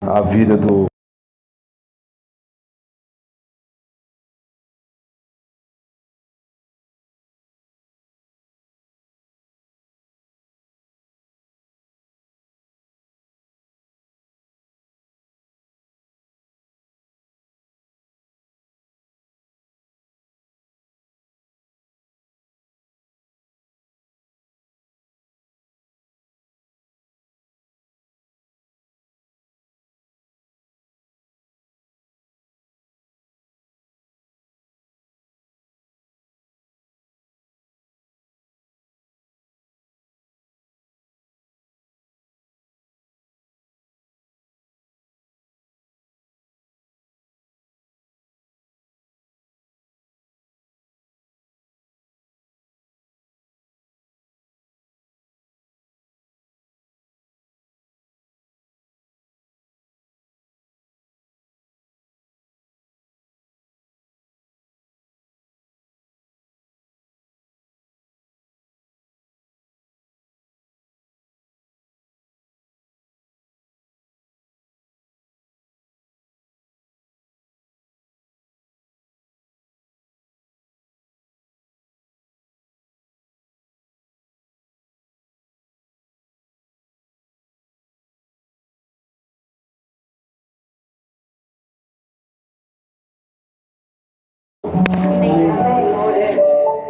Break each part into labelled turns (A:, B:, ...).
A: a vida do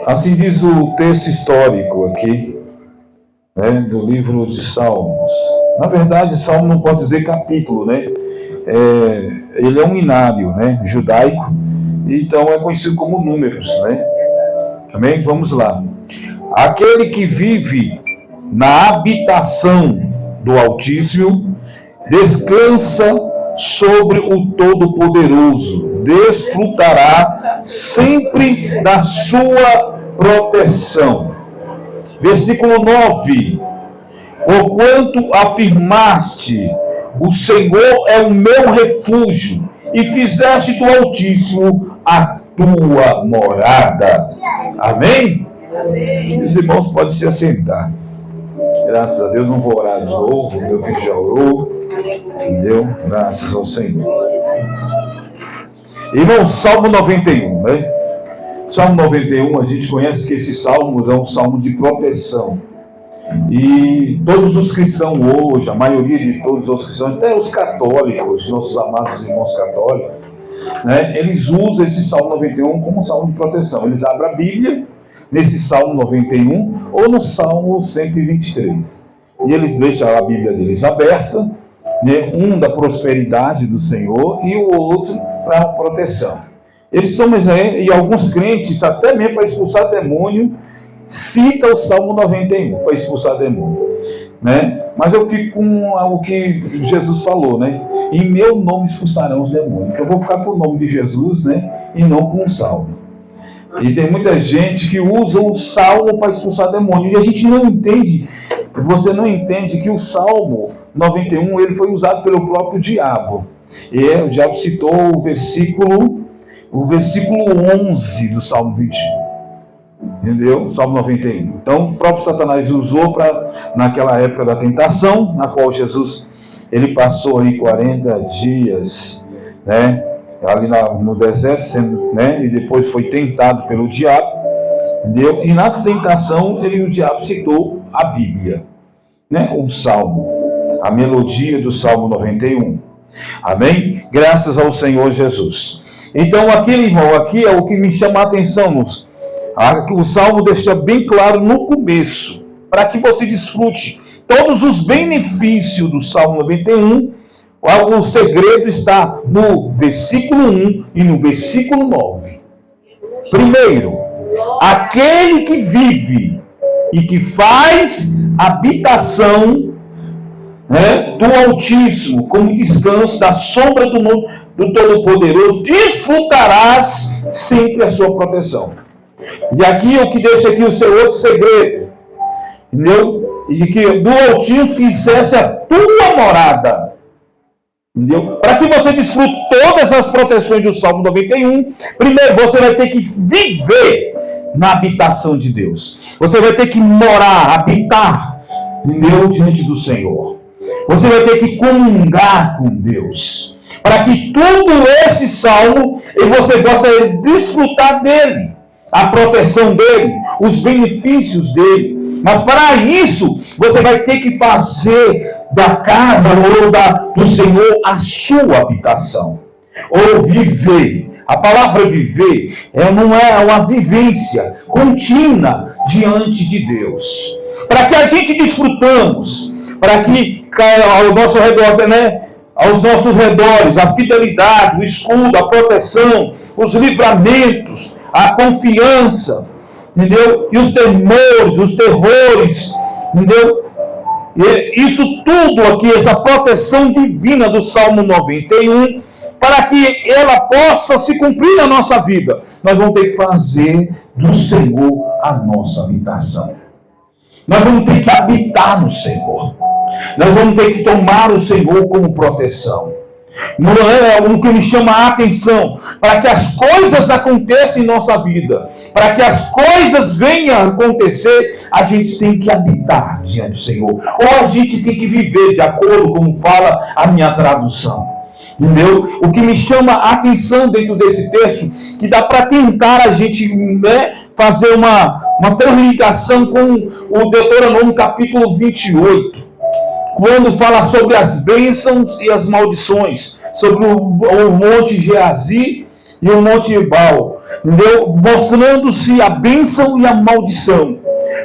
A: Assim diz o texto histórico aqui, né, do livro de Salmos. Na verdade, Salmo não pode dizer capítulo, né? Ele é um inário, né, judaico, então é conhecido como números, né? Amém? Vamos lá. Aquele que vive na habitação do Altíssimo descansa sobre o Todo-Poderoso, desfrutará sempre da sua proteção. Versículo 9: porquanto afirmaste, o Senhor é o meu refúgio, e fizeste do Altíssimo a tua morada. Amém? Amém. Os irmãos podem se assentar. Graças a Deus, não vou orar de novo, meu filho já orou, entendeu? Graças ao Senhor. Irmão, Salmo 91, né? Salmo 91, a gente conhece que esse salmo é um salmo de proteção. E todos os cristãos hoje, a maioria de todos os cristãos, até os católicos, nossos amados irmãos católicos, né, eles usam esse Salmo 91 como um salmo de proteção. Eles abrem a Bíblia nesse Salmo 91 ou no Salmo 123. E eles deixam a Bíblia deles aberta, né, um da prosperidade do Senhor e o outro para a proteção. Eles tomam, e alguns crentes, até mesmo para expulsar demônio, cita o Salmo 91 para expulsar demônio, né? Mas eu fico com algo que Jesus falou, né? Em meu nome expulsarão os demônios. Então eu vou ficar com o nome de Jesus, né? E não com o Salmo. E tem muita gente que usa o Salmo para expulsar demônio. E a gente não entende, você não entende que o Salmo 91 ele foi usado pelo próprio diabo. E o diabo citou o versículo 11 do Salmo 21. Entendeu? Salmo 91. Então, o próprio Satanás usou naquela época da tentação, na qual Jesus ele passou aí 40 dias, né, ali no deserto, sendo, né, e depois foi tentado pelo diabo, entendeu? E na tentação, o diabo citou a Bíblia, né, o Salmo, a melodia do Salmo 91. Amém? Graças ao Senhor Jesus. Então, aquele irmão aqui é o que me chama a atenção o Salmo deixa bem claro no começo, para que você desfrute todos os benefícios do Salmo 91. O segredo está no versículo 1 e no versículo 9. Primeiro, aquele que vive e que faz habitação, né, do Altíssimo, como descanso da sombra do Todo-Poderoso, desfrutarás sempre a sua proteção. E aqui o que deixa aqui o seu outro segredo, entendeu? E que do Altíssimo fizesse a tua morada, entendeu? Para que você desfrute todas as proteções do Salmo 91, primeiro você vai ter que viver na habitação de Deus. Você vai ter que morar, habitar, entendeu? Diante do Senhor. Você vai ter que comungar com Deus. Para que tudo esse salmo, e você possa desfrutar dele. A proteção dele, os benefícios dele. Mas para isso, você vai ter que fazer da casa ou do Senhor a sua habitação. Ou viver. A palavra viver não é uma vivência contínua diante de Deus. Para que a gente desfrutamos, para que ao nosso redor, né? Aos nossos redores, a fidelidade, o escudo, a proteção, os livramentos, a confiança, entendeu? E os temores, os terrores, entendeu? E isso tudo aqui, essa proteção divina do Salmo 91, para que ela possa se cumprir na nossa vida, nós vamos ter que fazer do Senhor a nossa habitação. Nós vamos ter que habitar no Senhor. Nós vamos ter que tomar o Senhor como proteção. Não é o que me chama a atenção, para que as coisas aconteçam em nossa vida, para que as coisas venham a acontecer, a gente tem que habitar diante do Senhor, ou a gente tem que viver de acordo com fala a minha tradução. Entendeu? O que me chama a atenção dentro desse texto, que dá para tentar a gente, né, fazer uma transligação com o Deuteronômio capítulo 28. Quando fala sobre as bênçãos e as maldições, sobre o monte Geazi e o monte Ebal, entendeu? Mostrando-se a bênção e a maldição,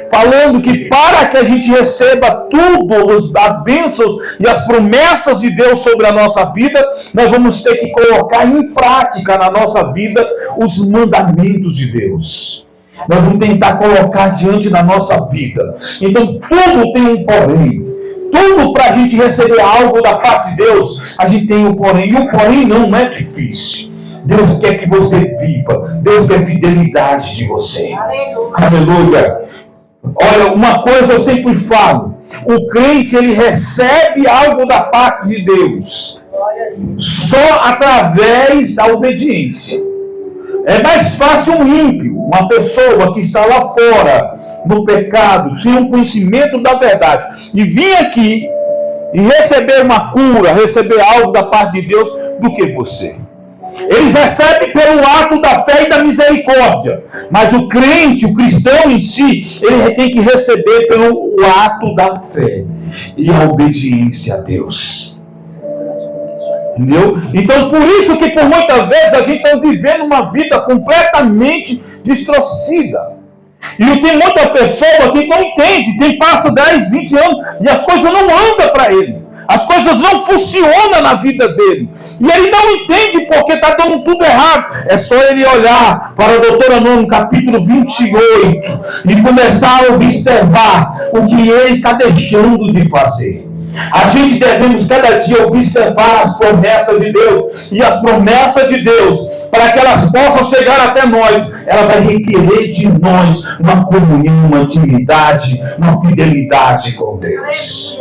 A: falando que para que a gente receba tudo, as bênçãos e as promessas de Deus sobre a nossa vida, nós vamos ter que colocar em prática na nossa vida os mandamentos de Deus. Nós vamos tentar colocar diante da nossa vida. Então tudo tem um porém. Tudo para a gente receber algo da parte de Deus, a gente tem um porém. E o porém não é difícil. Deus quer que você viva. Deus quer fidelidade de você. Aleluia. Olha, uma coisa eu sempre falo. O crente, ele recebe algo da parte de Deus só através da obediência. É mais fácil um ímpio, uma pessoa que está lá fora, no pecado, sem um conhecimento da verdade, e vir aqui e receber uma cura, receber algo da parte de Deus, do que você. Eles recebem pelo ato da fé e da misericórdia, mas o crente, o cristão em si, ele tem que receber pelo ato da fé e a obediência a Deus. Entendeu? Então, por isso que por muitas vezes a gente está vivendo uma vida completamente distorcida. E tem muita pessoa que não entende, quem passa 10, 20 anos e as coisas não andam para ele. As coisas não funcionam na vida dele. E ele não entende porque está dando tudo errado. É só ele olhar para o Deuteronômio capítulo 28 e começar a observar o que ele está deixando de fazer. A gente devemos cada dia observar as promessas de Deus. E as promessas de Deus, para que elas possam chegar até nós, ela vai requerer de nós uma comunhão, uma intimidade, uma fidelidade com Deus.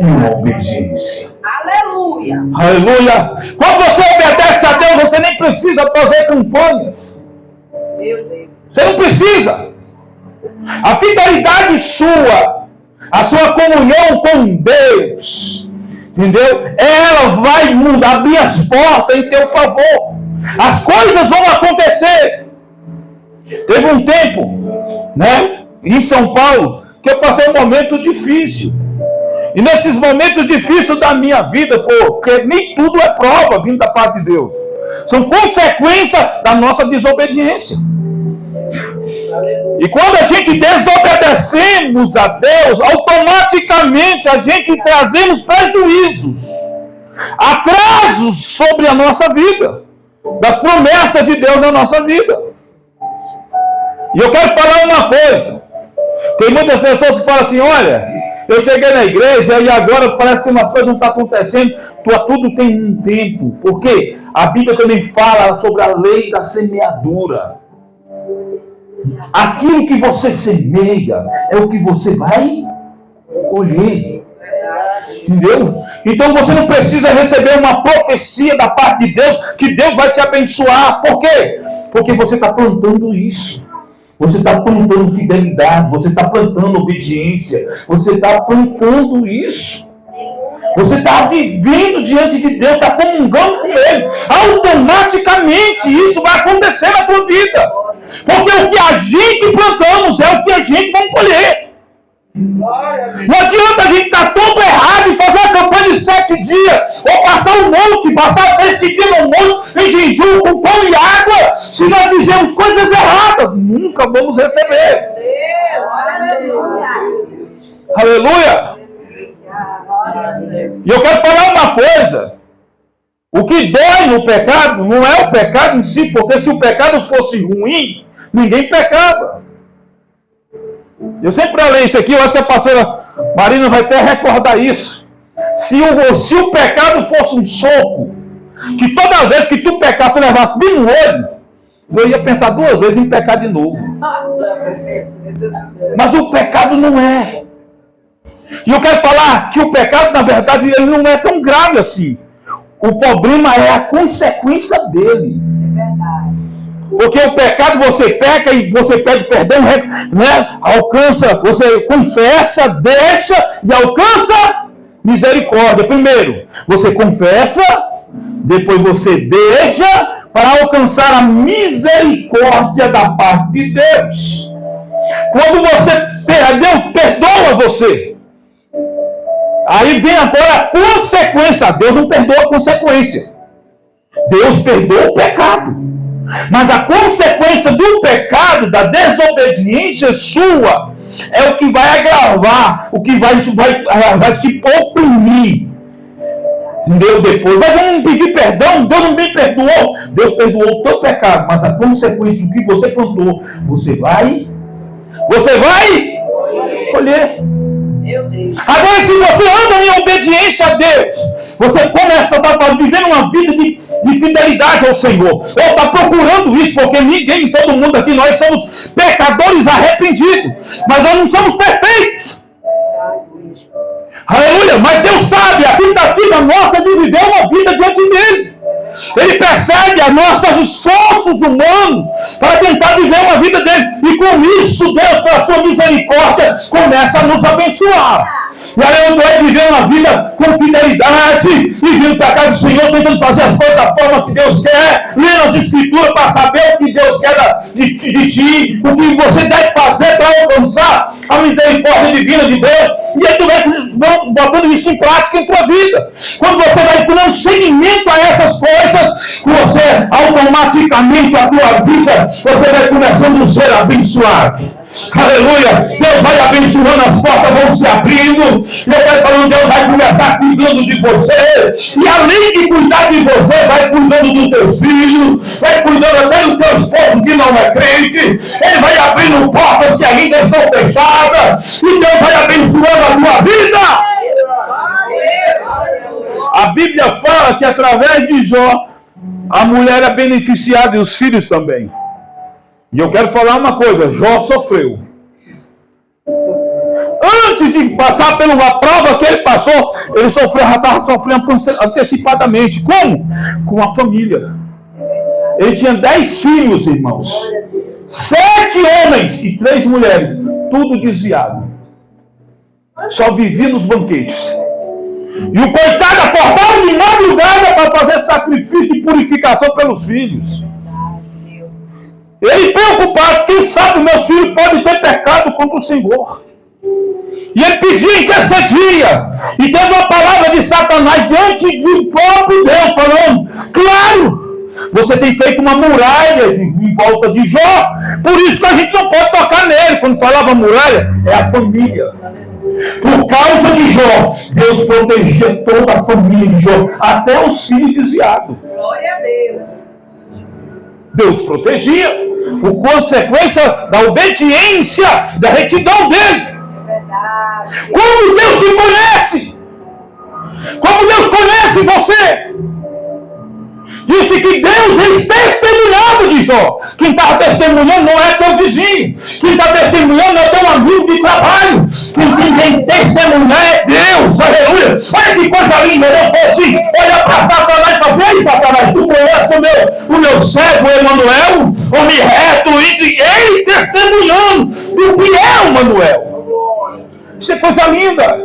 A: E uma obediência.
B: Aleluia!
A: Aleluia! Quando você obedece a Deus, você nem precisa fazer campanhas.
B: Meu Deus.
A: Você não precisa. A fidelidade sua, a sua comunhão com Deus, entendeu? Ela vai mudar, abrir as portas em teu favor. As coisas vão acontecer. Teve um tempo, né, em São Paulo, que eu passei um momento difícil. E nesses momentos difíceis da minha vida, porque nem tudo é prova vindo da parte de Deus. São consequências da nossa desobediência. E quando a gente desobedecemos a Deus, automaticamente a gente trazemos prejuízos, atrasos sobre a nossa vida, das promessas de Deus na nossa vida. E eu quero falar uma coisa. Tem muitas pessoas que falam assim, olha, eu cheguei na igreja e agora parece que umas coisas não estão acontecendo. Tudo tem um tempo. Porque a Bíblia também fala sobre a lei da semeadura. Aquilo que você semeia é o que você vai colher. Entendeu? Então você não precisa receber uma profecia da parte de Deus, que Deus vai te abençoar. Por quê? Porque você está plantando isso. Você está plantando fidelidade, você está plantando obediência, você está plantando isso. Você está vivendo diante de Deus, está comungando com Ele. Automaticamente isso vai acontecer na tua vida. Porque o que a gente plantamos é o que a gente vai colher. Não adianta a gente estar todo errado e fazer uma campanha de 7 dias, ou passar um monte, passar 7 dias no monte, em jejum, com pão e água, se nós fizermos coisas erradas, nunca vamos receber. Aleluia! E eu quero falar uma coisa. O que dói no pecado não é o pecado em si, porque se o pecado fosse ruim, ninguém pecava. Eu sempre falei isso aqui, eu acho que a pastora Marina vai até recordar isso. Se o pecado fosse um soco, que toda vez que tu pecar, tu levasse bem no olho, eu ia pensar 2 vezes em pecar de novo. Mas o pecado não é. E eu quero falar que o pecado, na verdade, ele não é tão grave assim. O problema é a consequência dele. É verdade. Porque o pecado, você peca e você pede perdão, né? Alcança, você confessa, deixa e alcança misericórdia. Primeiro, você confessa, depois você deixa para alcançar a misericórdia da parte de Deus. Quando você Deus perdoa você, aí vem agora a consequência. Deus não perdoa a consequência. Deus perdoa o pecado. Mas a consequência do pecado, da desobediência sua, é o que vai agravar, o que vai te oprimir. Entendeu? Depois, mas vamos pedir perdão, Deus não me perdoou. Deus perdoou o teu pecado, mas a consequência do que você plantou, você vai colher. Agora, se você anda em obediência a Deus, você começa a estar vivendo uma vida de fidelidade ao Senhor, ou está procurando isso, porque ninguém, todo mundo aqui, nós somos pecadores arrependidos, mas nós não somos perfeitos. Aleluia, mas Deus sabe a tentativa nossa de viver uma vida diante dele. Ele percebe os nossos esforços humanos para tentar viver uma vida dele. E com isso, Deus, pela sua misericórdia, começa a nos abençoar. E aí eu vou viver uma vida com fidelidade, e vindo para a casa do Senhor, tentando fazer as coisas da forma que Deus quer, lendo as Escrituras para saber o que Deus quer de ti, o que você deve fazer para alcançar a misericórdia divina de Deus. E aí tu vai botando isso em prática em tua vida. Quando você vai dando seguimento a essas coisas, você automaticamente a tua vida, você vai começando a ser abençoado. Aleluia! Deus vai abençoando, as portas vão se abrindo. E eu quero falar, Deus vai começar cuidando de você. E além de cuidar de você, vai cuidando dos teus filhos, vai cuidando até do teu esposo que não é crente. Ele vai abrindo portas que ainda estão fechadas. E Deus vai abençoando a tua vida. A Bíblia fala que através de Jó, a mulher é beneficiada e os filhos também. E eu quero falar uma coisa, Jó sofreu. Antes de passar pela prova que ele passou, ele sofreu, já estava sofrendo antecipadamente. Como? Com a família. Ele tinha 10 filhos, irmãos. 7 homens e 3 mulheres. Tudo desviado. Só vivia nos banquetes. E o coitado acordava de madrugada para fazer sacrifício de purificação pelos filhos. Ele preocupado, quem sabe meus filhos podem ter pecado contra o Senhor. E ele pedia, intercedia. E teve uma palavra de Satanás diante do próprio Deus, falando, claro, você tem feito uma muralha em volta de Jó, por isso que a gente não pode tocar nele. Quando falava muralha, é a família. Por causa de Jó, Deus protegia toda a família de Jó, até os filhos desviados.
B: Glória a Deus.
A: Deus protegia, por consequência da obediência, da retidão dele. Como Deus te conhece? Como Deus conhece você? Disse que Deus é testemunhado de Jó. Quem está testemunhando não é teu vizinho. Quem está testemunhando é teu amigo de trabalho. Quem tem testemunhar é Deus. Aleluia. Olha que coisa linda. Eu vou assim, olha para Satanás e fala, ei Satanás, tu conhece o meu servo Emanuel? Homem reto, e ele testemunhando do que é o Emanuel. Isso é coisa linda.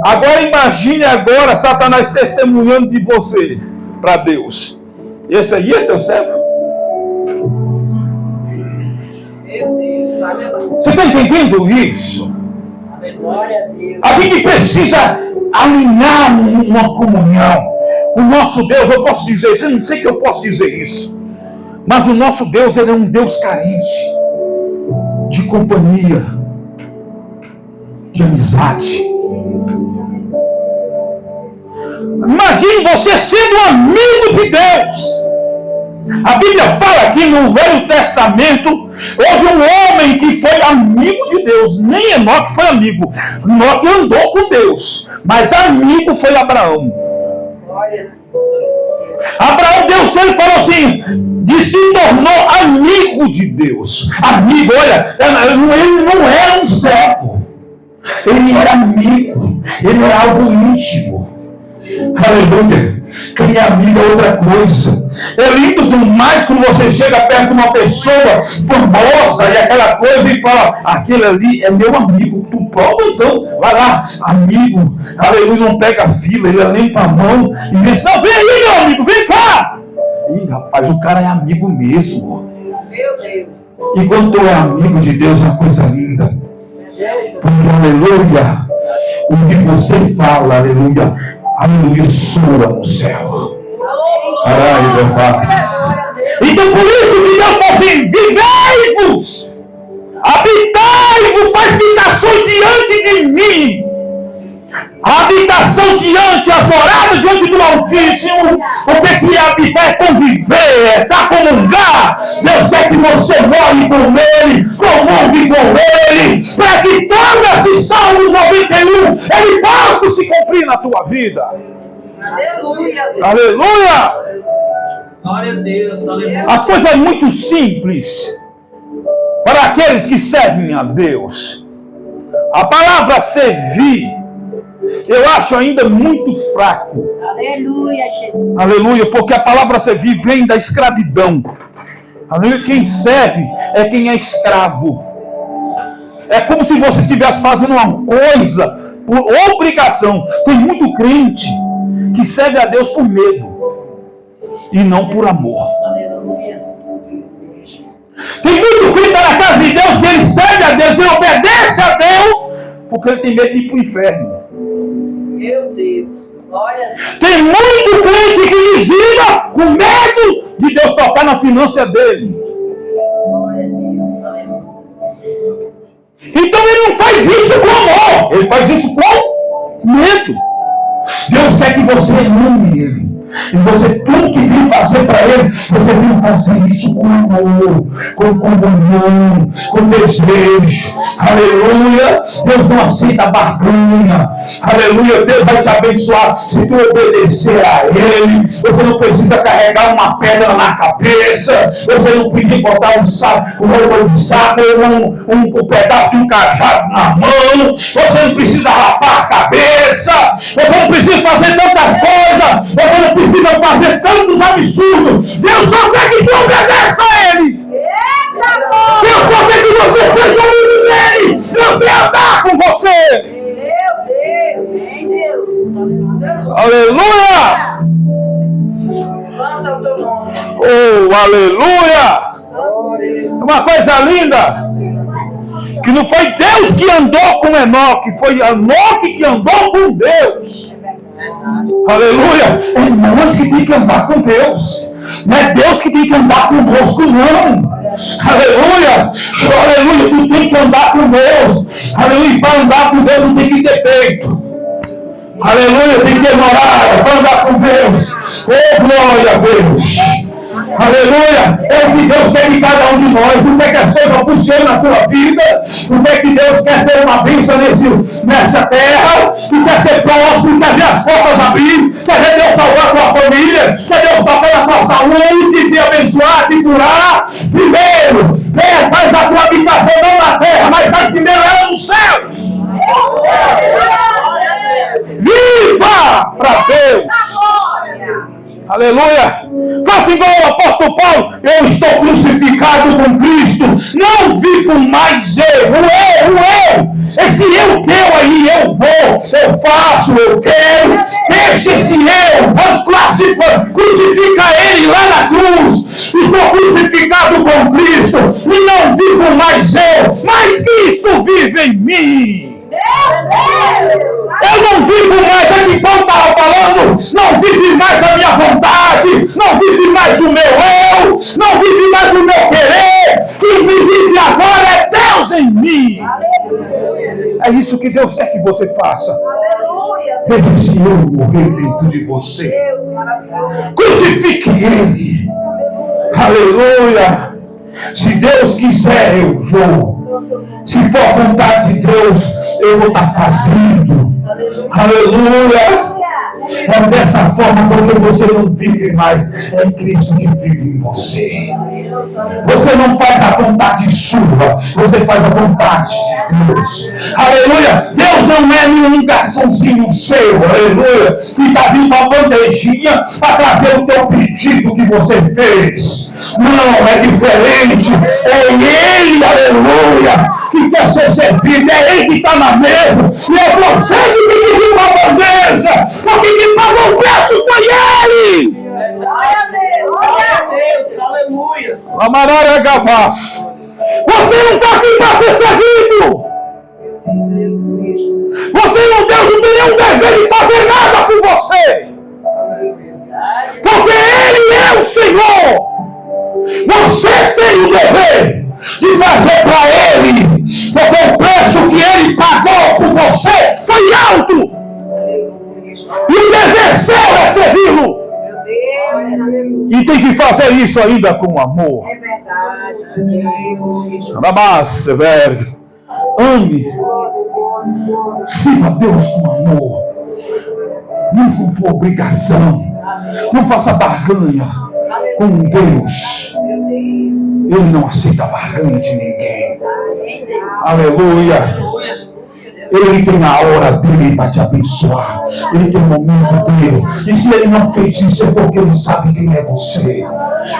A: Agora imagine agora Satanás testemunhando de você para Deus. Esse aí é teu servo? Você está entendendo isso? A gente precisa alinhar uma comunhão. O nosso Deus, eu posso dizer isso, eu não sei que eu posso dizer isso, mas o nosso Deus, ele é um Deus carente de companhia, de amizade. Imagine você sendo amigo de Deus. A Bíblia fala que no Velho Testamento houve um homem que foi amigo de Deus. Nem Enoque foi amigo. Enoque andou com Deus, mas amigo foi Abraão. Abraão, Deus ele falou assim, se tornou amigo de Deus. Amigo, olha, ele não era um servo, ele era amigo, ele era algo íntimo. Aleluia. Quem é amigo é outra coisa. É lindo demais quando você chega perto de uma pessoa famosa e aquela coisa e fala, aquele ali é meu amigo. Tu prova então, vai lá, amigo. Aleluia, não pega a fila, ele limpa a mão e diz, não, vem aí meu amigo, vem cá. Ih, rapaz, o cara é amigo mesmo.
B: Meu Deus.
A: E quando tu é amigo de Deus é uma coisa linda. Porque aleluia, o que você fala, aleluia, soa no céu. Ai, meu Pai. Então por isso que Deus falou assim, vivei-vos, habitai-vos, faz habitações diante de mim. A habitação diante, a morada diante do Altíssimo. O que é habitar? É conviver, é estar comungar. Deus quer que você more com Ele, comungue com Ele, para que todo esse Salmo 91 ele possa se cumprir na tua vida.
B: Aleluia.
A: Aleluia!
B: Glória a Deus. Aleluia.
A: As coisas são muito simples para aqueles que servem a Deus. A palavra servir eu acho ainda muito fraco.
B: Aleluia, Jesus.
A: Aleluia, porque a palavra servir vem da escravidão. Aleluia, quem serve é quem é escravo. É como se você estivesse fazendo uma coisa por obrigação. Tem muito crente que serve a Deus por medo e não por amor.
B: Aleluia.
A: Tem muito crente na casa de Deus que ele serve a Deus, ele obedece a Deus porque ele tem medo de ir para o inferno.
B: Meu Deus, olha.
A: Tem muito crente que desvia com medo de Deus tocar na finança dele.
B: Glória a Deus.
A: Então ele não faz isso com amor, ele faz isso com medo. Deus quer que você ame Ele. E você, tudo que viu fazer para Ele, você viu fazer isso com amor, com comunhão, com desejo. Aleluia. Deus não aceita barganha. Aleluia. Deus vai te abençoar se tu obedecer a Ele. Você não precisa carregar uma pedra na cabeça. Você não precisa botar um saco, um pedaço de um cajado na mão. Você não precisa rapar a cabeça. Você não precisa fazer tantas coisas. Você não precisa fazer tantos absurdos. Deus só quer que tu obedeça a Ele. Deus só quer que você seja amigo dele. Deus quer andar com você.
B: Meu Deus.
A: Aleluia.
B: Levanta o teu nome.
A: Oh, aleluia. Uma coisa linda. Que não foi Deus que andou com Enoque, foi Enoque que andou com Deus. Aleluia! É nós que tem que andar com Deus. Não é Deus que tem que andar conosco, não. Aleluia! Aleluia! Tu tem que andar com Deus. Aleluia! E para andar com Deus não tem que ter peito. Aleluia! Tem que ter morada para andar com Deus. Oh, glória a Deus! Aleluia! É o que Deus quer de cada um de nós. Não quer que as coisas funcionem na tua vida. Não quer que Deus quer ser uma bênção nessa terra. Que quer ser próspero, quer ver as portas abrir. Quer ver Deus salvar a tua família. Quer Deus tocar na tua saúde, te abençoar, te curar. Primeiro, faz a tua habitação não na terra, mas faz primeiro ela nos céus. Viva para Deus! Aleluia! Faça igual o apóstolo Paulo. Eu estou crucificado com Cristo. Não vivo mais eu. esse eu teu aí, eu vou, eu faço, eu quero, deixa esse eu, crucifica ele lá na cruz. Estou crucificado com Cristo e não vivo mais eu, mas Cristo vive em mim. Eu não vivo mais, aqui Paulo estava falando, não vive mais a minha vontade, não vive mais o meu eu, não vive mais o meu querer, quem me vive agora é Deus em mim. É isso que Deus quer que você faça. Deixe esse eu morrer dentro de você. Crucifique ele. Aleluia. Se Deus quiser, eu vou. Se for a vontade de Deus, eu vou estar fazendo. Aleluia. É dessa forma, porque você não vive mais, é Cristo que vive em você. Você não faz a vontade sua, você faz a vontade de Deus. Aleluia. Deus não é nenhum garçomzinho seu, aleluia, que está vindo uma bandejinha para trazer o teu pedido que você fez. Não, é diferente. É Ele, aleluia, que quer ser servido, é Ele que está na mesa, e é você que tem que vir uma bandeja, porque quem pagou o preço foi Ele.
B: Glória a Deus, aleluia.
A: Amarara Gavaz. Você não está aqui para ser servido. Você não tem nenhum dever de fazer nada por você. Porque Ele é o Senhor. Você tem o dever de fazer para Ele. Porque o preço que Ele pagou por você foi alto. E o dever seu é servi-lo. E tem que fazer isso ainda com amor.
B: É verdade.
A: Ramás, velho. Ame. Sirva a Deus com amor. Não por obrigação. Não faça barganha com Deus. Ele não aceita barganha de ninguém. Aleluia. Ele tem a hora dele para te abençoar. Ele tem o momento dele. E se ele não fez isso é porque ele sabe quem é você.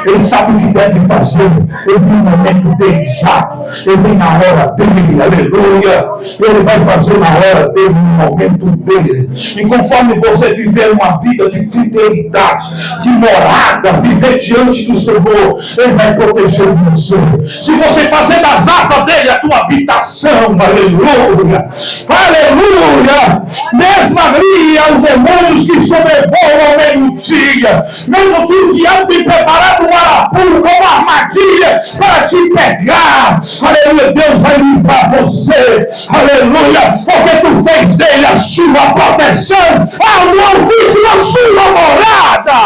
A: Ele sabe o que deve fazer. Ele tem o momento dele exato. Ele tem a hora dele. Aleluia. Ele vai fazer na hora dele, no momento dele. E conforme você viver uma vida de fidelidade, de morada, viver diante do Senhor, Ele vai proteger você. Se você fazer das asas dele a tua habitação, aleluia. Aleluia! Mesmo abria os demônios que sobrevoam ao meio-dia, mesmo que o diabo tem preparado um arapulo como armadilha para te pegar, aleluia, Deus vai livrar você, aleluia, porque tu fez dele a sua proteção, ao Altíssimo a sua morada,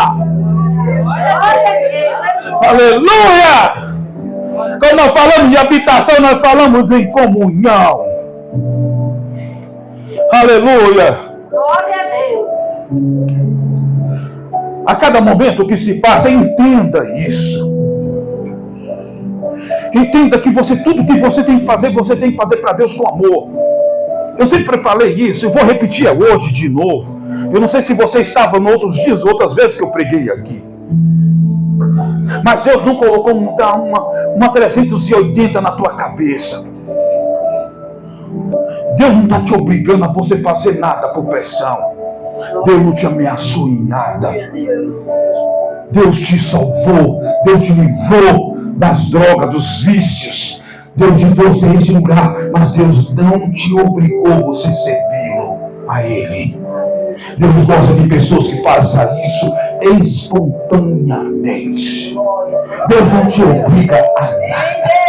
A: aleluia! Quando nós falamos de habitação, nós falamos em comunhão. Aleluia!
B: Glória a Deus.
A: A cada momento que se passa, entenda isso. Entenda que tudo que você tem que fazer para Deus com amor. Eu sempre falei isso, eu vou repetir hoje de novo. Eu não sei se você estava em outros dias, outras vezes que eu preguei aqui. Mas Deus não colocou uma 380 na tua cabeça. Deus não está te obrigando a você fazer nada por pressão. Deus não te ameaçou em nada. Deus te salvou. Deus te livrou das drogas, dos vícios. Deus te trouxe a esse lugar. Mas Deus não te obrigou você a servi-lo a Ele. Deus gosta de pessoas que façam isso espontaneamente. Deus não te obriga a nada.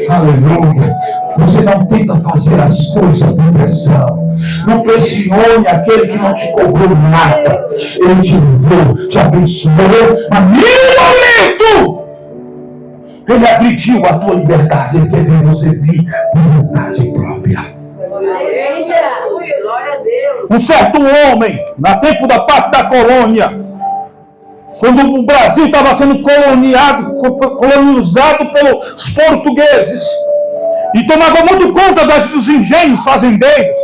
A: Aleluia. Você não tenta fazer as coisas por pressão. Não pressione aquele que não te cobrou nada. Ele te livrou, te abençoou. Mas nenhum momento ele agrediu a tua liberdade. Ele quer ver você vir por vontade própria. Um certo homem, na tempo da parte da colônia, quando o Brasil estava sendo colonizado pelos portugueses, e tomava muito conta dos engenhos fazendeiros,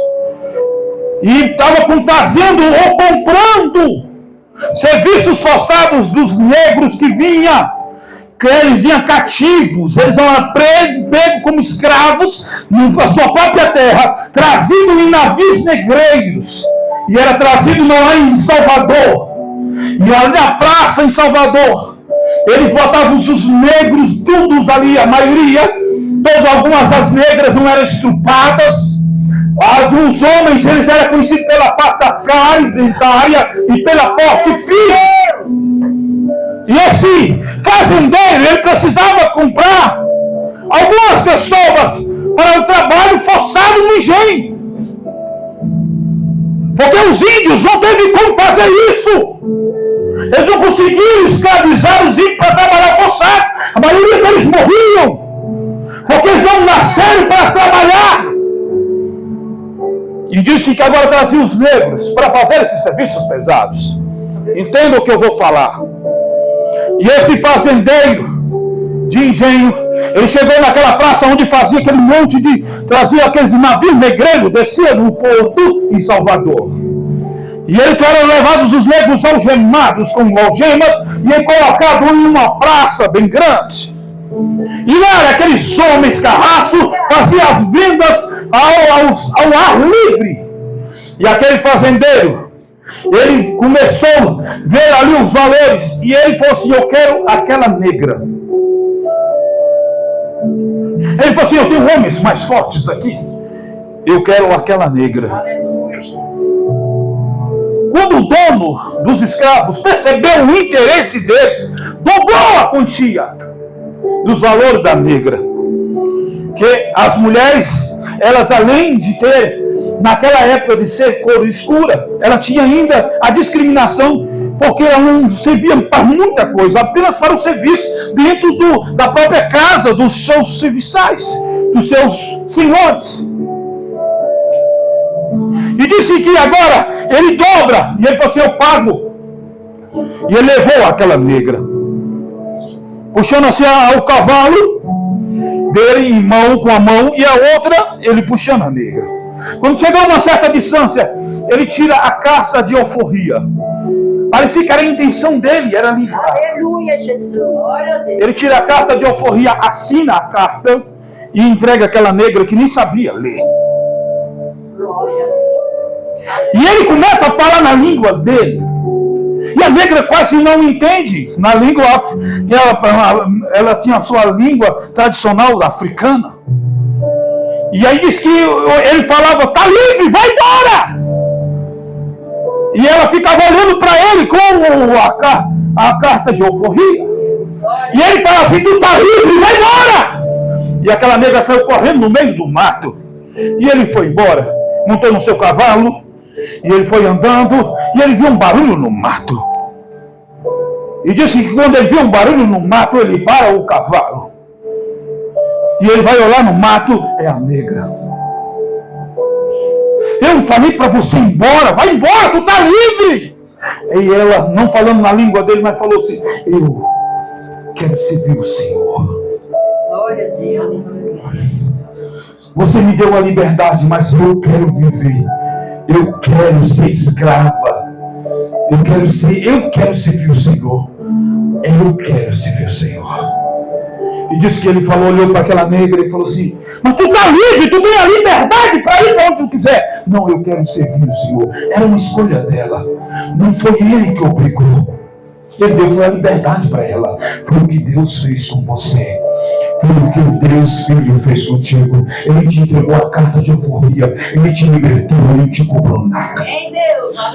A: e estava trazendo ou comprando serviços forçados dos negros que vinham que eles vinham cativos, eles eram pegos como escravos na sua própria terra, trazidos em navios negreiros, e era trazido lá em Salvador, e ali na praça em Salvador, eles botavam os negros todos ali, a maioria, algumas das negras não eram estrupadas, os homens eles eram conhecidos pela parte da carne dentária e pela porte fina. E esse fazendeiro, ele precisava comprar algumas pessoas para o trabalho forçado no engenho. Porque os índios não teve como fazer isso. Eles não conseguiam escravizar os índios para trabalhar forçado. A maioria deles morriam. Porque eles não nasceram para trabalhar. E disse que agora trazia os negros para fazer esses serviços pesados. Entenda o que eu vou falar. E esse fazendeiro de engenho, ele chegou naquela praça onde fazia aquele monte de... trazia aqueles navios negreiros, descia no porto em Salvador. E eles foram levados os negros algemados com algemas e colocados em uma praça bem grande. E lá aqueles homens carrascos faziam as vendas ao ar livre. E aquele fazendeiro, ele começou a ver ali os valores. E ele falou assim: eu quero aquela negra. Ele falou assim: eu tenho homens mais fortes aqui. Eu quero aquela negra. Quando o dono dos escravos percebeu o interesse dele, dobrou a quantia dos valores da negra. Que as mulheres, elas além de ter, naquela época de ser cor escura, ela tinha ainda a discriminação, porque ela não servia para muita coisa, apenas para o serviço dentro da própria casa, dos seus serviçais, dos seus senhores. E disse que agora ele dobra, e ele falou assim: eu pago. E ele levou aquela negra, puxando assim o cavalo dele em mão com a mão, e a outra ele puxando a negra. Quando chegou a uma certa distância, ele tira a caça de alforria. Parecia que era a intenção dele, era livrar.
B: Aleluia, Jesus.
A: Ele tira a carta de alforria, assina a carta e entrega aquela negra que nem sabia ler. E ele começa a falar na língua dele. E a negra quase não entende. Na língua, ela tinha a sua língua tradicional africana. E aí diz que ele falava: tá livre, vai embora! E ela ficava olhando para ele com a carta de alforria. E ele falava assim: tu tá livre, vai embora! E aquela negra saiu correndo no meio do mato. E ele foi embora, montou no seu cavalo. E ele foi andando e ele viu um barulho no mato. E disse que quando ele viu um barulho no mato, ele para o cavalo. E ele vai olhar no mato, é a negra. Eu falei para você ir embora, vai embora, tu tá livre. E ela, não falando na língua dele, mas falou assim: eu quero servir o Senhor.
B: Glória a Deus.
A: Você me deu a liberdade, mas eu quero viver. Eu quero ser escrava. Eu quero servir o Senhor. Eu quero servir o Senhor. E disse que ele falou, olhou para aquela negra e falou assim: mas tu tá livre, tu tem a liberdade para ir para onde tu quiser. Não, eu quero servir o Senhor. Era uma escolha dela. Não foi ele que obrigou. Ele deu a liberdade para ela. Foi o que Deus fez com você. Foi o que o Deus Filho fez contigo. Ele te entregou a carta de alforria. Ele te libertou, ele não te cobrou nada.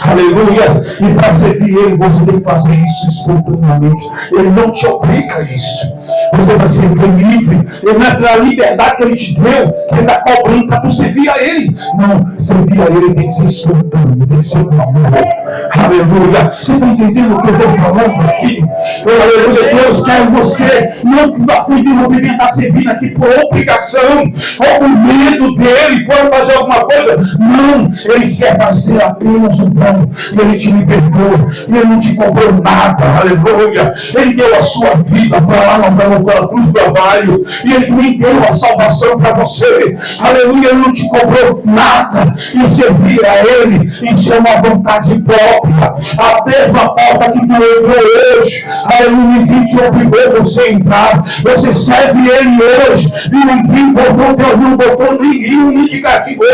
A: Aleluia. E para servir ele, você tem que fazer isso espontaneamente. Ele não te obriga a isso. Você vai ser livre. Ele não é pela liberdade que ele te deu, que ele está cobrando para tu servir a ele. Não, servir a ele tem que ser espontâneo, tem que ser com amor. Aleluia. Você está entendendo o que eu estou falando aqui? Aleluia. Deus quer você, não que você está servindo aqui por obrigação, ou por medo dele, pode fazer alguma coisa. Não, ele quer fazer apenas o bom. E ele te libertou, e ele não te cobrou nada. Aleluia. Ele deu a sua vida para lá na cruz do Calvário, e ele me deu a salvação para você. Aleluia. Ele não te cobrou nada. E servir a ele, isso é uma vontade boa. própria. A mesma porta que tu entrou hoje, aleluia, ninguém te obrigou você a entrar. Você serve Ele hoje e ninguém botou teu não botou ninguém te castigou.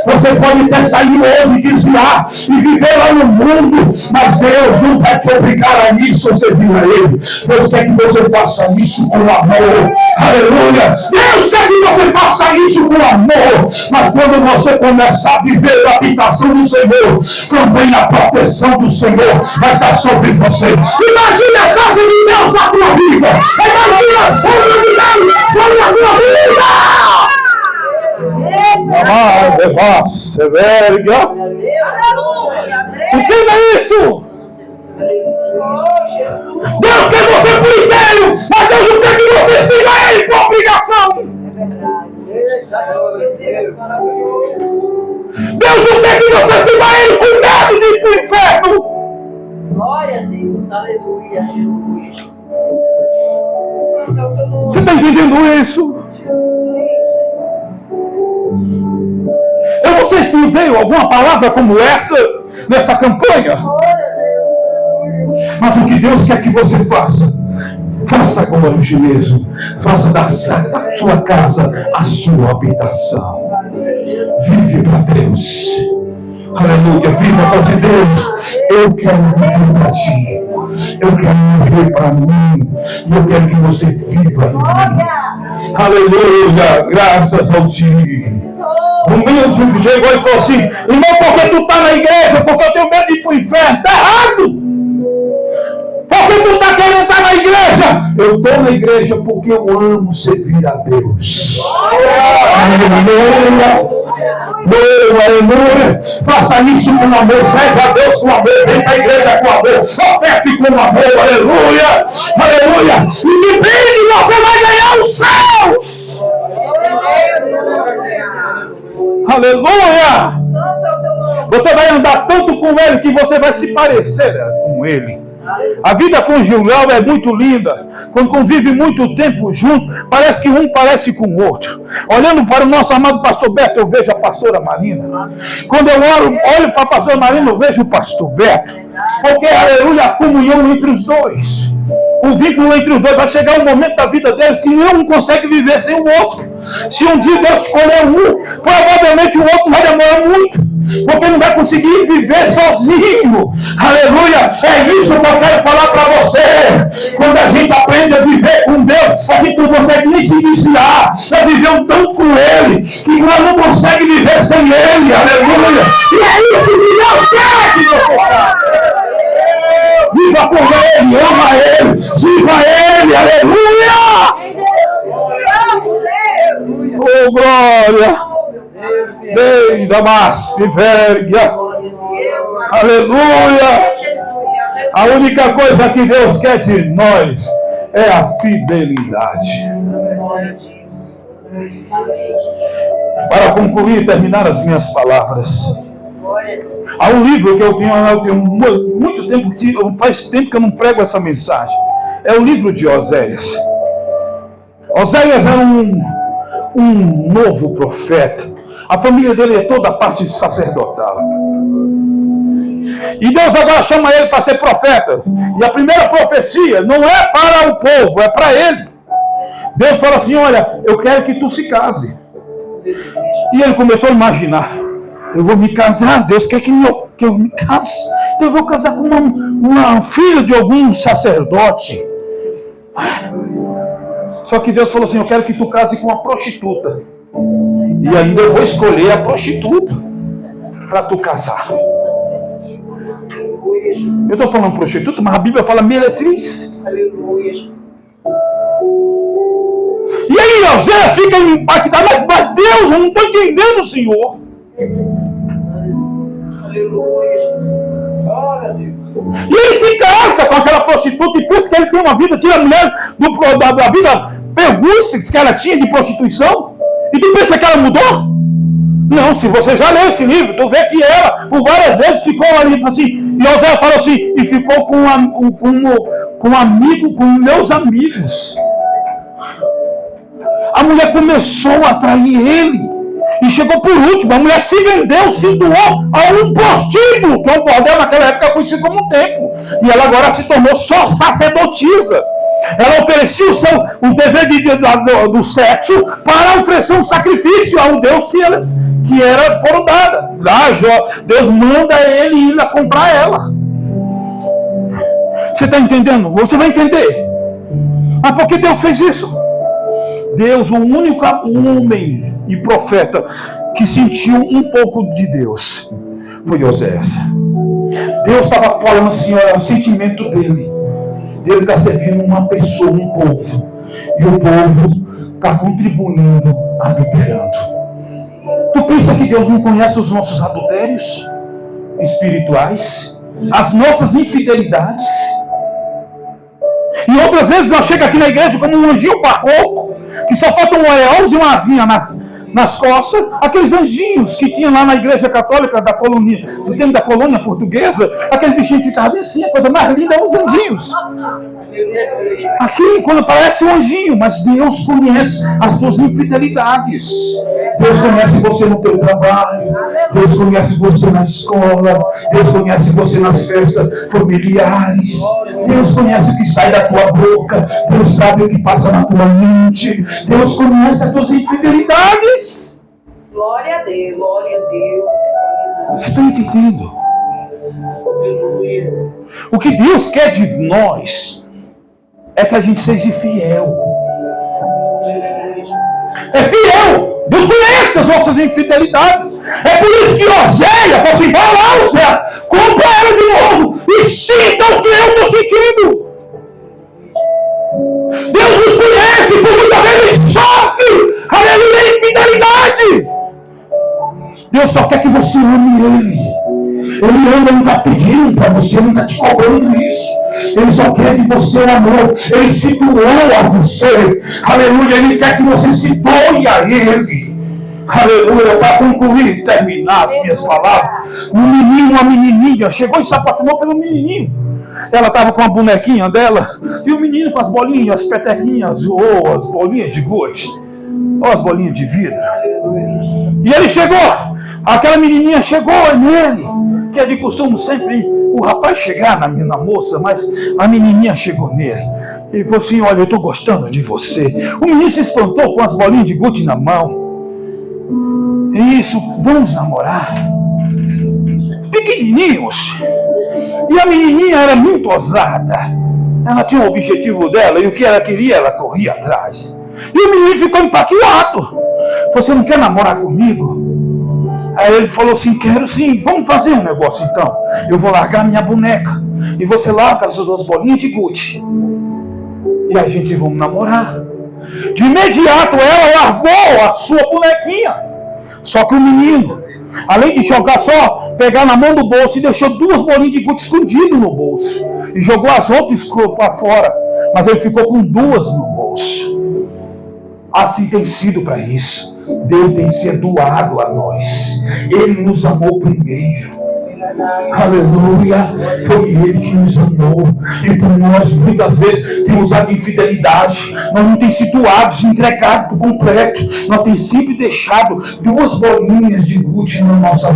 A: Você pode até sair hoje, desviar e viver lá no mundo, mas Deus não vai te obrigar a isso, você servir a Ele. Deus quer que você faça isso com amor. Aleluia. Deus quer que você faça isso com amor. Mas quando você começar a viver a habitação do Senhor, também a proteção do Senhor vai estar sobre você. Imagina a graça de Deus na tua vida. Imagina a sombra de Deus na tua vida. Amado, voz, verga. Entenda isso. Deus quer você por inteiro, mas Deus não quer que você siga Ele por obrigação. Deus não quer que você siga Ele com medo de ir para o inferno.
B: Glória a Deus, aleluia.
A: Você está entendendo isso? Eu não sei se veio alguma palavra como essa nesta campanha. Mas o que Deus quer que você faça, faça agora hoje mesmo. Faça da sua casa a sua habitação. Vive para Deus. Aleluia, viva para Deus. Eu quero viver para ti. Eu quero viver para mim. E eu quero que você viva em mim. Aleluia, graças ao Ti. O meu chegou e falou assim: irmão, porque tu está na igreja? Porque eu tenho medo de ir para o inferno. Está errado. Porque tu está querendo estar na igreja? Eu estou na igreja porque eu amo servir a Deus. Aleluia. Aleluia. Faça isso com amor. Serve a Deus com amor. Vem para a igreja com amor. Oferte com amor. Aleluia. Aleluia. E me brinde, você vai ganhar os céus. Aleluia. Você vai andar tanto com Ele que você vai se parecer com Ele. A vida conjugal é muito linda. Quando convive muito tempo junto, parece que um parece com o outro. Olhando para o nosso amado pastor Beto, eu vejo a pastora Marina. Quando eu olho para a pastora Marina, eu vejo o pastor Beto. Porque, aleluia, a comunhão entre os dois. O vínculo entre os dois vai chegar um momento da vida deles que um consegue viver sem o outro. Se um dia Deus escolher um, provavelmente o outro vai demorar muito. Porque não vai conseguir viver sozinho. Aleluia. É isso que eu quero falar para você. Quando a gente aprende a viver com Deus, a gente não consegue nem se desviar. Já viveu tanto com Ele que nós não consegue viver sem Ele. Aleluia. E é isso que Deus quer que você faça. Viva com Ele, ama Ele, sirva Ele. Aleluia. Oh, glória. Dei Damasco, verga. Aleluia. A única coisa que Deus quer de nós é a fidelidade. Para concluir e terminar as minhas palavras, há um livro que eu tenho muito tempo, faz tempo que eu não prego essa mensagem. É o livro de Oséias. Oséias era um novo profeta. A família dele é toda a parte sacerdotal. E Deus agora chama ele para ser profeta. E a primeira profecia não é para o povo, é para ele. Deus fala assim: olha, eu quero que tu se case. E ele começou a imaginar: eu vou me casar, Deus quer que eu me case. Eu vou casar com uma filha de algum sacerdote. Só que Deus falou assim: eu quero que tu case com uma prostituta. E ainda eu vou escolher a prostituta para tu casar. Eu estou falando prostituta, mas a Bíblia fala meretriz. E aí José fica impactado: mas Deus, eu não estou entendendo, Senhor. E ele se casa com aquela prostituta e pensa que ele tem uma vida, tira a mulher da vida pergunta que ela tinha de prostituição. E tu pensa que ela mudou? Não, se você já leu esse livro, tu vê que ela, por várias vezes, ficou ali assim. E José falou assim: e ficou com meus amigos. A mulher começou a atrair ele. E chegou por último, a mulher se vendeu, se doou a um prostíbulo, que é um bordel naquela época conhecido como um templo. E ela agora se tornou só sacerdotisa. Ela oferecia o dever do sexo para oferecer um sacrifício ao Deus que foram dadas. Deus manda ele ir lá comprar ela. Você está entendendo? Você vai entender. Mas por que Deus fez isso? Deus, o único homem e profeta que sentiu um pouco de Deus foi Oséias. Deus estava falando assim, olha, o sentimento dele. Ele está servindo uma pessoa, um povo. E o povo está contribuindo, adulterando. Tu pensa que Deus não conhece os nossos adultérios espirituais? As nossas infidelidades? E outras vezes nós chegamos aqui na igreja como um anjinho barroco, que só falta um leãozinho e uma asinha nas costas, aqueles anjinhos que tinha lá na igreja católica da colônia, do tempo da colônia portuguesa, aqueles bichinhos que ficavam assim, a coisa mais linda é os anjinhos. Aqui, quando parece um anjinho, mas Deus conhece as tuas infidelidades. Deus conhece você no teu trabalho, Deus conhece você na escola, Deus conhece você nas festas familiares, Deus conhece o que sai da tua boca, Deus sabe o que passa na tua mente, Deus conhece as tuas infidelidades.
B: Glória a Deus, glória a Deus.
A: Você está entendendo? O que Deus quer de nós é que a gente seja fiel. É fiel. Deus conhece as nossas infidelidades. É por isso que Oséias falou assim, vai lá, Oséias, compra ela de novo e sinta o que eu estou sentindo. Deus nos conhece, por muitas vezes sofre, aleluia, a infidelidade. Deus só quer que você ame Ele. Ele ainda não está pedindo para você, não está te cobrando isso. Ele só quer de você o amor. Ele se doou a você. Aleluia. Ele quer que você se doe a Ele. Aleluia. Para concluir e terminar as minhas palavras, um menino, uma menininha chegou e se apaixonou pelo menininho. Ela estava com a bonequinha dela e o menino com as bolinhas, as petequinhas, ou as bolinhas de gude, ou as bolinhas de vidro. E ele chegou, aquela menininha chegou nele, que é de costume sempre o rapaz chegar na moça, mas a menininha chegou nele. Ele falou assim, olha, eu estou gostando de você. O menino se espantou com as bolinhas de gude na mão. Isso, vamos namorar. Pequenininhos. E a menininha era muito ousada. Ela tinha o objetivo dela e o que ela queria, ela corria atrás. E o menino ficou empaqueado. Você não quer namorar comigo? Aí ele falou assim, quero sim, vamos fazer um negócio então. Eu vou largar minha boneca e você larga as duas bolinhas de gude. E a gente vamos namorar. De imediato ela largou a sua bonequinha. Só que o menino, além de jogar só, pegar na mão do bolso e deixou duas bolinhas de gude escondidas no bolso. E jogou as outras para fora. Mas ele ficou com duas no bolso. Assim tem sido para isso. Deus tem sido doado a nós. Ele nos amou primeiro. Aleluia. Foi Ele que nos amou. E por nós muitas vezes temos a infidelidade. Nós não temos sido doados, entregados por completo. Nós temos sempre deixado duas bolinhas de gude no nosso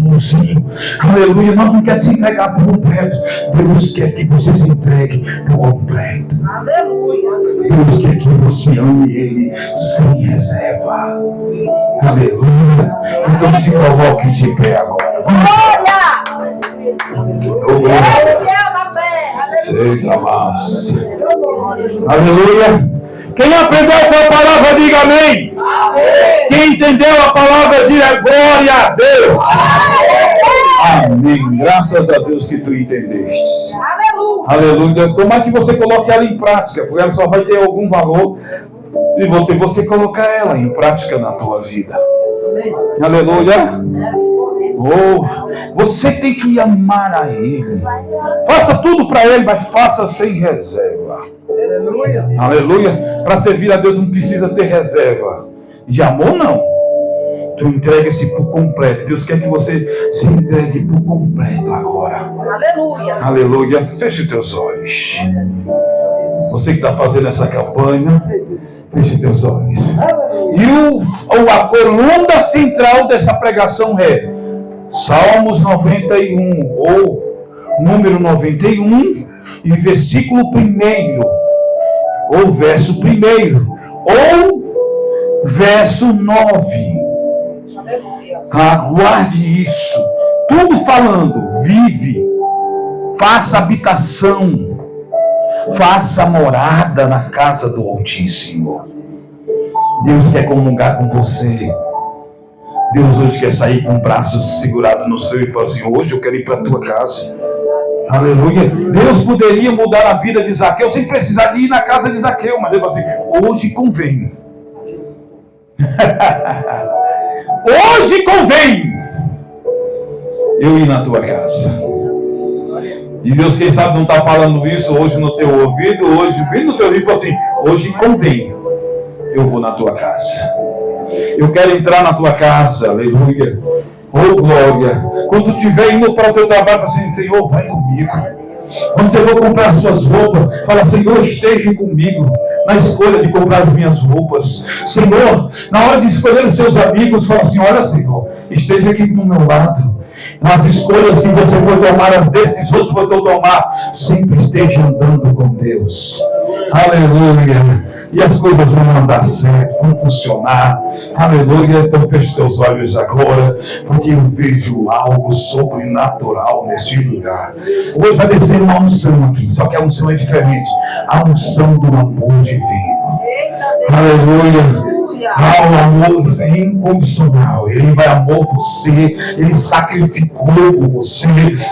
A: bolsinho. Aleluia. Nós não queremos se entregar por completo. Deus quer que você se entregue por completo.
B: Aleluia.
A: Deus quer que você ame Ele sem reserva. Aleluia. Então se coloque de pé agora. Chega mais. Aleluia. Quem aprendeu com a palavra, diga amém. Amém. Quem entendeu a palavra, diga glória a Deus. Amém. Graças a Deus que tu entendeste. Aleluia. Tomara que você coloque ela em prática, porque ela só vai ter algum valor e você colocar ela em prática na tua vida. Aleluia. Oh, você tem que amar a Ele. Faça tudo para Ele, mas faça sem reserva. Aleluia. Para servir a Deus não precisa ter reserva. De amor não. Tu entrega-se por completo. Deus quer que você se entregue por completo agora.
B: Aleluia.
A: Aleluia. Feche teus olhos. Você que está fazendo essa campanha, feche teus olhos. E a coluna central dessa pregação é Salmos 91, ou número 91, e versículo 1, ou verso 1, ou verso 9. Guarde isso. Tudo falando, vive, faça habitação, faça morada na casa do Altíssimo. Deus quer comungar com você. Deus hoje quer sair com o braço segurado no seu e falar assim: hoje eu quero ir para a tua casa. Aleluia. Deus poderia mudar a vida de Zaqueu sem precisar de ir na casa de Zaqueu, mas ele falou assim: hoje convém. Hoje convém eu ir na tua casa. E Deus, quem sabe, não está falando isso hoje no teu ouvido, hoje bem no teu ouvido, assim: hoje convém eu vou na tua casa. Eu quero entrar na tua casa, aleluia. Oh, glória. Quando tu estiver indo para o teu trabalho, fala assim: Senhor, vai comigo. Quando você for comprar as suas roupas, fala: Senhor, esteja comigo na escolha de comprar as minhas roupas. Senhor, na hora de escolher os seus amigos, fala assim: olha, Senhor, esteja aqui do meu lado. Nas escolhas que você for tomar, as decisões que você for tomar, sempre esteja andando com Deus. Aleluia. E as coisas vão andar certo, vão funcionar. Aleluia. Então feche teus olhos agora, porque eu vejo algo sobrenatural neste lugar. Hoje vai descer uma unção aqui, só que a unção é diferente. A unção do amor divino. Aleluia. Há um amor incondicional. Ele vai amar você. Ele sacrificou por você,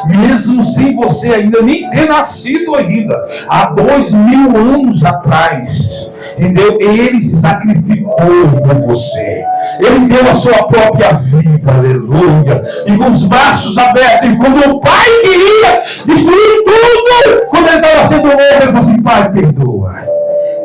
A: mesmo sem você ainda nem ter nascido ainda. Há 2000 anos atrás, entendeu? Ele sacrificou por você. Ele deu a sua própria vida, aleluia. E com os braços abertos. E quando o pai queria destruir tudo, quando ele estava sendo morto, ele falou assim: Pai, perdoa,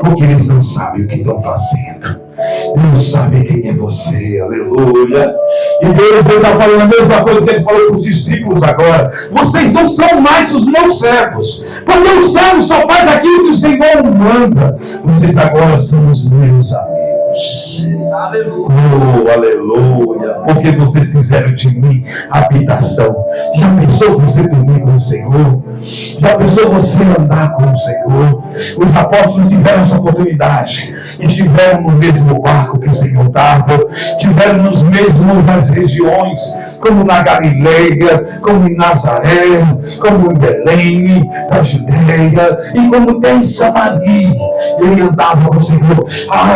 A: porque eles não sabem o que estão fazendo. Deus sabe quem é você, aleluia. E Deus está falando a mesma coisa que ele falou para os discípulos agora: vocês não são mais os meus servos, porque o servo só faz aquilo que o Senhor manda. Vocês agora são os meus amigos. Oh, aleluia. Porque vocês fizeram de mim habitação. Já pensou você dormir com o Senhor? Já pensou você andar com o Senhor? Os apóstolos tiveram essa oportunidade. Estiveram no mesmo barco que o Senhor estava. Estiveram nas mesmas regiões, como na Galileia, como em Nazaré, como em Belém, da Judeia, e como tem em Samaria. Ele andava com o Senhor.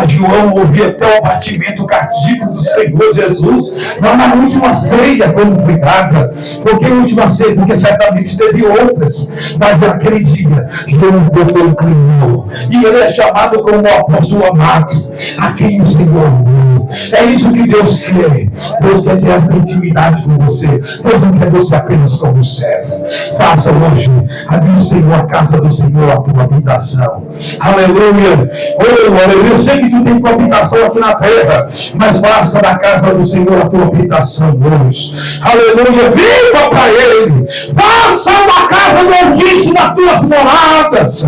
A: João ouvia até o batimento cardíaco do Senhor Jesus lá na última ceia, quando foi dada. Porque a última ceia? Porque certamente teve outras, mas naquele dia João botou um clamor, e ele é chamado como o apóstolo amado, a quem o Senhor amou. É isso que Deus quer. Deus quer ter essa intimidade com você. Deus não quer você apenas como servo. Faça hoje do Senhor, a casa do Senhor, a tua habitação. Aleluia. Oh, aleluia. Eu sei que tu tem tua habitação aqui na terra, mas faça da casa do Senhor a tua habitação hoje. Aleluia. Viva para Ele. Faça da casa do Altíssimo as tuas moradas.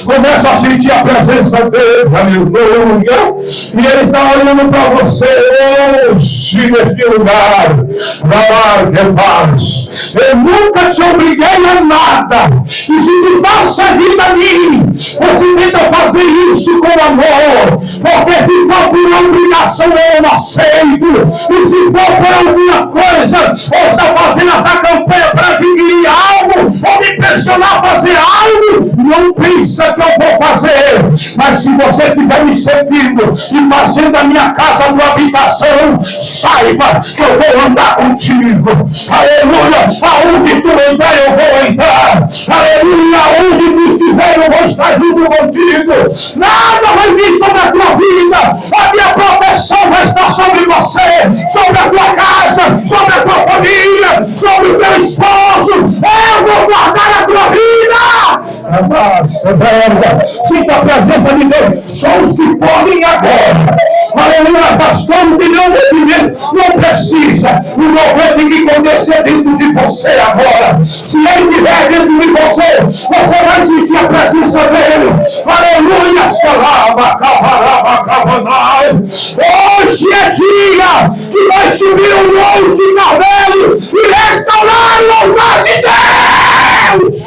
A: Começa a sentir a presença dele. Aleluia. E Ele está olhando para você hoje neste lugar. Meu Pai, eu nunca te obriguei a nada. E se tu passa a vida a mim, você tenta fazer isso com amor. Porque se for por obrigação, eu não aceito. E se for por alguma coisa, ou está fazendo essa campanha para adquirir algo, ou me pressionar a fazer algo, não pensa que eu vou fazer. Mas se você estiver me servindo e fazendo a minha casa uma habitação, saiba que eu vou andar contigo. Aleluia. Aonde tu entrar, eu vou entrar. Aleluia. Aonde tu estiver, eu vou estar junto contigo. Nada vai vir sobre a tua vida. A minha proteção vai estar sobre você, sobre a tua casa, sobre a tua família, sobre o teu esposo. Eu vou guardar a tua vida. Sinta a presença de Deus. Só os que podem agora. Aleluia. Pastor, não tem nenhum movimento. Não precisa. O louvor tem que acontecer dentro de você agora. Se Ele estiver dentro de você, você vai sentir a presença dele. Aleluia. Salava, cavarava. Hoje é dia que vai subir um monte de Carmelo e restaurar o altar de Deus.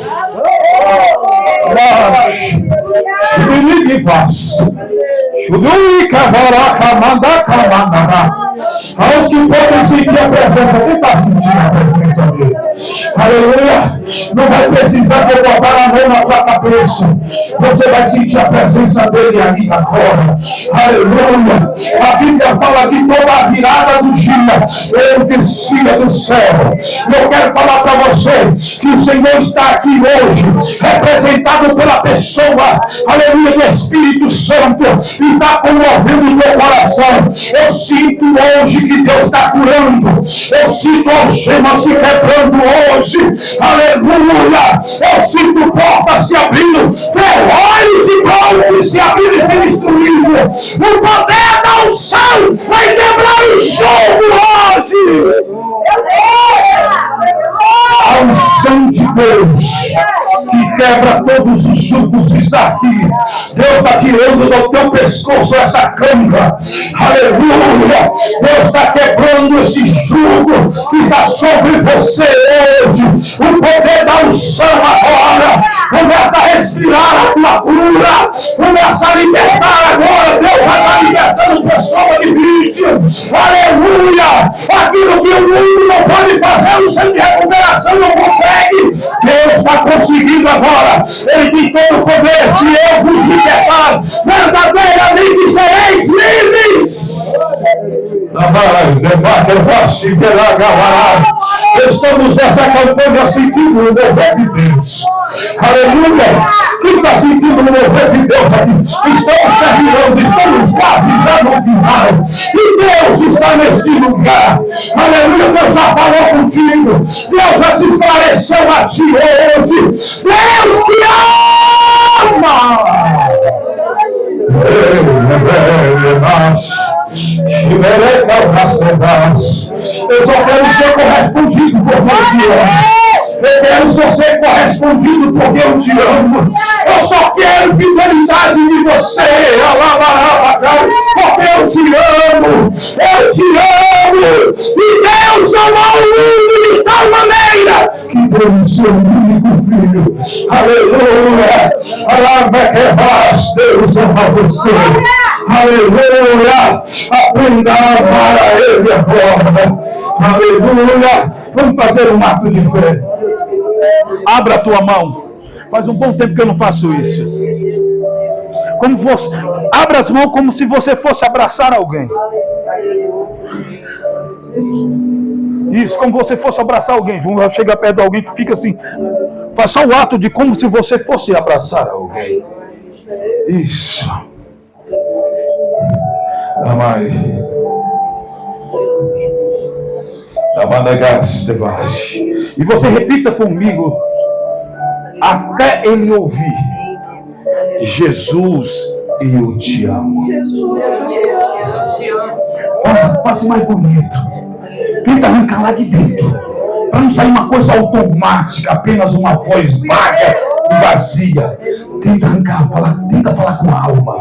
A: Aos que podem sentir a presença, quem está sentindo a presença dele? Aleluia! Não vai precisar de botar a mão na tua cabeça, você vai sentir a presença dele aí agora. Aleluia! A Bíblia fala que toda a virada do dia ele descia do céu. Eu quero falar para você que o Senhor está aqui hoje, representado pela pessoa, aleluia, do Espírito Santo, e está comovendo o teu coração. Eu sinto hoje que Deus está curando. Eu sinto algemas se quebrando hoje. Aleluia! Eu sinto portas se abrindo, ferrolhos de bronze se abrindo e se destruindo. O poder da unção vai quebrar o jogo hoje. A unção de Deus que quebra todos os jugos está aqui. Deus está tirando do teu pescoço essa canga. Aleluia! Deus está quebrando esse jugo que está sobre você hoje. O poder da unção agora. Começa a respirar a tua cura. Começa a libertar agora. Deus vai estar libertando pessoa de vício. Aleluia! Aquilo que o mundo não pode fazer, o centro de recuperação não consegue. Deus está conseguindo agora. Ele tem todo o poder. Se eu vos libertar, verdadeiramente sereis livres. Estamos nessa campanha sentindo o mover de Deus. Aleluia! Quem está sentindo o mover de Deus aqui? Estamos terminando, estamos quase já no final. E Deus está neste lugar. Aleluia! Deus já falou contigo. Deus já se esclareceu a ti hoje. Deus te ama! Eu só quero ser correspondido porque eu te amo. Eu quero só ser correspondido porque eu te amo. Eu só quero fidelidade de você, porque eu te amo. Eu te amo. E Deus amou o mundo de tal maneira que deu o seu único filho. Aleluia. Deus ama você. Aleluia. Aprenda a amar a Ele agora. Aleluia. Vamos fazer um ato de fé. Abra a tua mão. Faz um bom tempo que eu não faço isso. Como fosse, abra as mãos como se você fosse abraçar alguém. Isso, como você fosse abraçar alguém. Vamos chegar perto de alguém que fica assim. Faça o ato de como se você fosse abraçar alguém. Isso. Amai. E você repita comigo até ele ouvir: Jesus, eu te amo. Faça mais bonito. Tenta arrancar lá de dentro, para não sair uma coisa automática, apenas uma voz vaga e vazia. Tenta arrancar, tenta falar com a alma: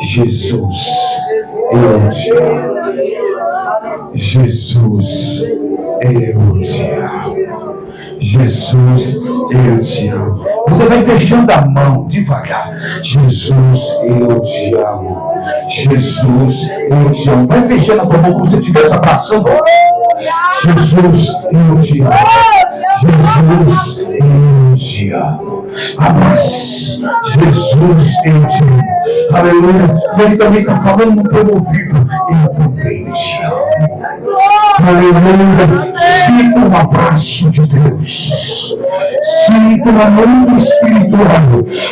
A: Jesus, eu te amo. Jesus, eu te amo. Jesus, eu te amo. Você vai fechando a mão devagar. Jesus, eu te amo. Jesus, eu te amo. Vai fechando a tua mão como se você estivesse abraçando. Jesus, eu te amo. Jesus, eu te amo. Abraça. Jesus, eu te amo. Aleluia. E ele também está falando no teu ouvido: eu também te amo. Aleluia. Sinta um abraço de Deus. Sinta uma mão espiritual.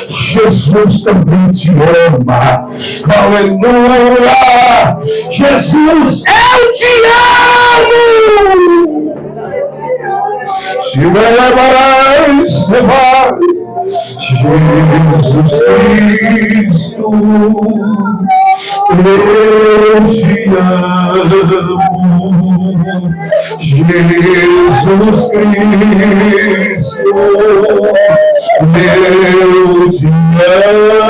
A: Jesus também te ama. Aleluia. Jesus, eu te amo. Se me levarás, se vai. Jesus Cristo, eu te amo. Jesus Cristo, eu te amo.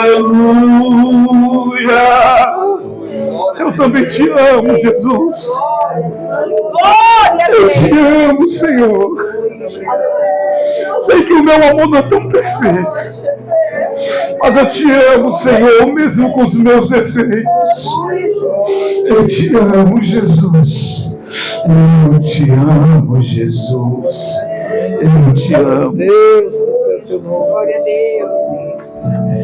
A: Aleluia. Eu também te amo, Jesus. Eu te amo, Senhor. Sei que o meu amor não é tão perfeito, mas eu te amo, Senhor, mesmo com os meus defeitos. Eu te amo, Jesus. Eu te amo, Jesus. Eu te amo.
B: Glória a Deus.